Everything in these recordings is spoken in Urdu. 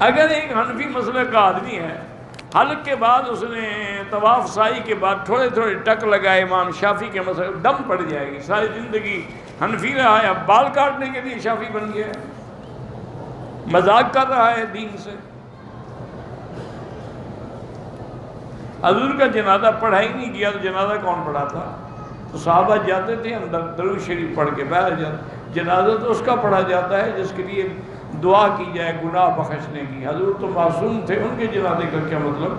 اگر ایک حنفی مسئلہ کا آدمی ہے، حلق کے بعد اس نے طواف سائی کے بعد تھوڑے تھوڑے ٹک لگائے امام شافعی کے مسئلے، دم پڑ جائے گی، ساری زندگی حنفی رہا ہے، اب بال کاٹنے کے لیے شافعی بن گیا ہے، مذاق کر رہا ہے دین سے۔ حضور کا جنازہ پڑھا ہی نہیں کیا تو جنازہ کون پڑھاتا؟ تو صحابہ جاتے تھے اندر درود شریف پڑھ کے باہر جاتے۔ جنازہ تو اس کا پڑھا جاتا ہے جس کے لیے دعا کی جائے گناہ بخشنے کی۔ حضور تو معصوم تھے، ان کے جنازے کا کیا مطلب؟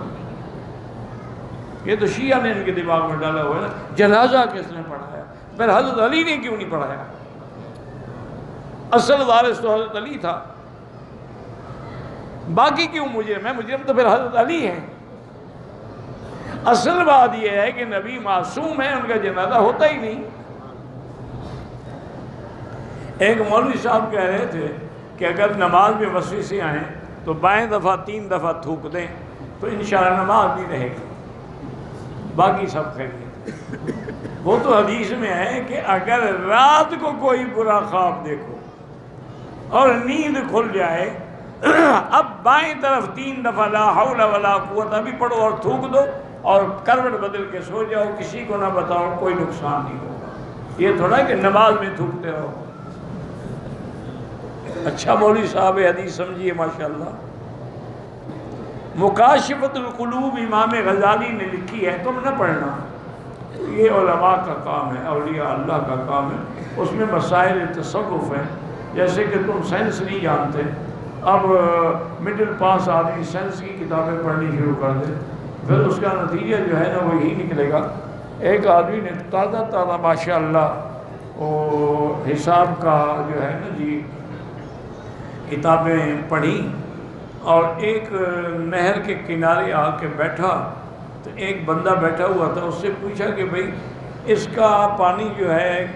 یہ تو شیعہ نے ان کے دماغ میں ڈالا ہوا ہے نا، جنازہ کس نے پڑھایا؟ پھر حضرت علی نے کیوں نہیں پڑھایا؟ اصل وارث تو حضرت علی تھا، باقی کیوں مجرم ہے؟ مجرم تو پھر حضرت علی ہے۔ اصل بات یہ ہے کہ نبی معصوم ہے، ان کا جنازہ ہوتا ہی نہیں۔ ایک مولوی صاحب کہہ رہے تھے کہ اگر نماز میں وسوسے آئیں تو بائیں دفعہ 3 دفعہ تھوک دیں تو انشاءاللہ نماز نہیں رہے گی، باقی سب خیریت۔ وہ تو حدیث میں ہے کہ اگر رات کو کوئی برا خواب دیکھو اور نیند کھل جائے، اب بائیں طرف 3 دفعہ لا حول ولا قوت ابھی پڑھو اور تھوک دو اور کروٹ بدل کے سو جاؤ، کسی کو نہ بتاؤ، کوئی نقصان نہیں ہوگا۔ یہ تھوڑا کہ نماز میں تھوکتے رہو۔ اچھا مولوی صاحب حدیث سمجھیے ماشاءاللہ۔ مکاشفۃ القلوب امام غزالی نے لکھی ہے، تم نہ پڑھنا، یہ علماء کا کام ہے، اولیاء اللہ کا کام ہے۔ اس میں مسائل تصوف ہیں، جیسے کہ تم سائنس نہیں جانتے، اب مڈل پاس آدمی سائنس کی کتابیں پڑھنی شروع کر دے، پھر اس کا نتیجہ جو ہے نا وہ یہی نکلے گا۔ ایک آدمی نے تازہ ماشاءاللہ وہ حساب کا جو ہے نا جی کتابیں پڑھی، اور ایک نہر کے کنارے آ کے بیٹھا تو ایک بندہ بیٹھا ہوا تھا، اس سے پوچھا کہ بھئی اس کا پانی جو ہے،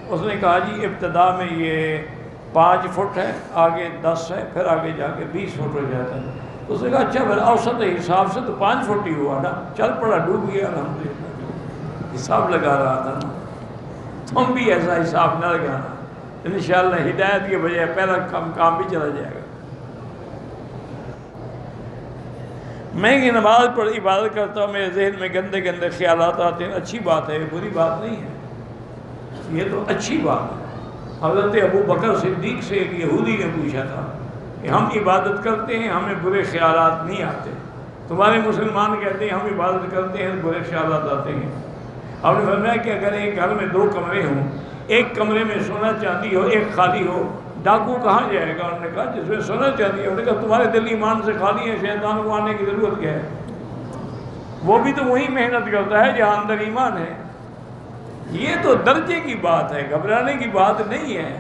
اس نے کہا جی ابتدا میں یہ 5 فٹ ہے، آگے 10 ہے، پھر آگے جا کے 20 فٹ ہو جاتا ہے۔ اس نے کہا اچھا پھر اوسط حساب سے تو 5 فٹ ہی ہوا نا، چل پڑا، ڈوب گیا الحمدللہ۔ حساب لگا رہا تھا نا، تم بھی ایسا حساب نہ لگانا، انشاءاللہ ہدایت کے بجائے پہلا کام بھی چلا جائے گا۔ میں یہ نماز پڑھ عبادت کرتا ہوں، میرے ذہن میں گندے گندے خیالات آتے ہیں، اچھی بات ہے، بری بات نہیں ہے، یہ تو اچھی بات ہے۔ حضرت ابو بکر صدیق سے ایک یہودی نے پوچھا تھا کہ ہم عبادت کرتے ہیں، ہمیں برے خیالات نہیں آتے، تمہارے مسلمان کہتے ہیں ہم عبادت کرتے ہیں، برے خیالات آتے ہیں۔ آپ نے فرمایا کہ اگر ایک گھر میں 2 کمرے ہوں، ایک کمرے میں سونا چاندی ہو، ایک خالی ہو، ڈاکو کہاں جائے گا؟ انہوں نے کہا جس میں سونا چاندی ہے۔ انہوں نے کہا تمہارے دل ایمان سے خالی ہے، شیطان کو آنے کی ضرورت کیا ہے؟ وہ بھی تو وہی محنت کرتا ہے جہاں اندر ایمان ہے۔ یہ تو درجے کی بات ہے، گھبرانے کی بات نہیں ہے۔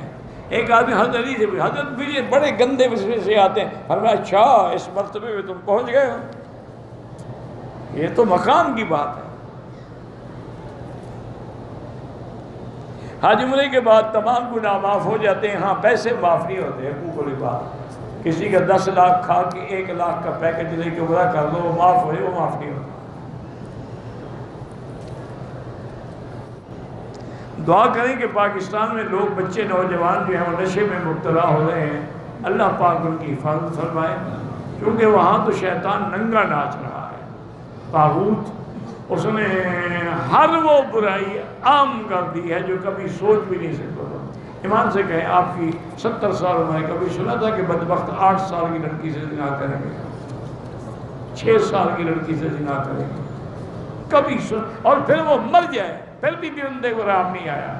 ایک آدمی حضرت علی سے حضرت بھی یہ بڑے گندے وسوسے سے آتے ہیں، فرمایا اچھا اس مرتبے میں تم پہنچ گئے ہو، یہ تو مقام کی بات ہے۔ حج عمرے کے بعد تمام گناہ معاف ہو جاتے ہیں، ہاں پیسے معاف نہیں ہوتے، حقوق العباد۔ کسی کا 10 لاکھ کھا کے 1 لاکھ کا پیکج لے کے عمرہ کر دو، وہ معاف ہوئے، وہ معاف نہیں ہوتا۔ دعا کریں کہ پاکستان میں لوگ، بچے، نوجوان جو ہیں وہ نشے میں مبتلا ہو رہے ہیں، اللہ پاک ان کی حفاظت فرمائے، کیونکہ وہاں تو شیطان ننگا ناچ رہا ہے، طاغوت اس نے ہر وہ برائی عام کر دی ہے جو کبھی سوچ بھی نہیں سکتا تھا۔ ایمان سے کہیں آپ کی 70 سال عمر ہے، کبھی سنا تھا کہ بدبخت 8 سال کی لڑکی سے زنا کریں گے، 6 سال کی لڑکی سے زنا کریں گے، کبھی سن، اور پھر وہ مر جائے، پھر بھی درندے کو رام نہیں آیا۔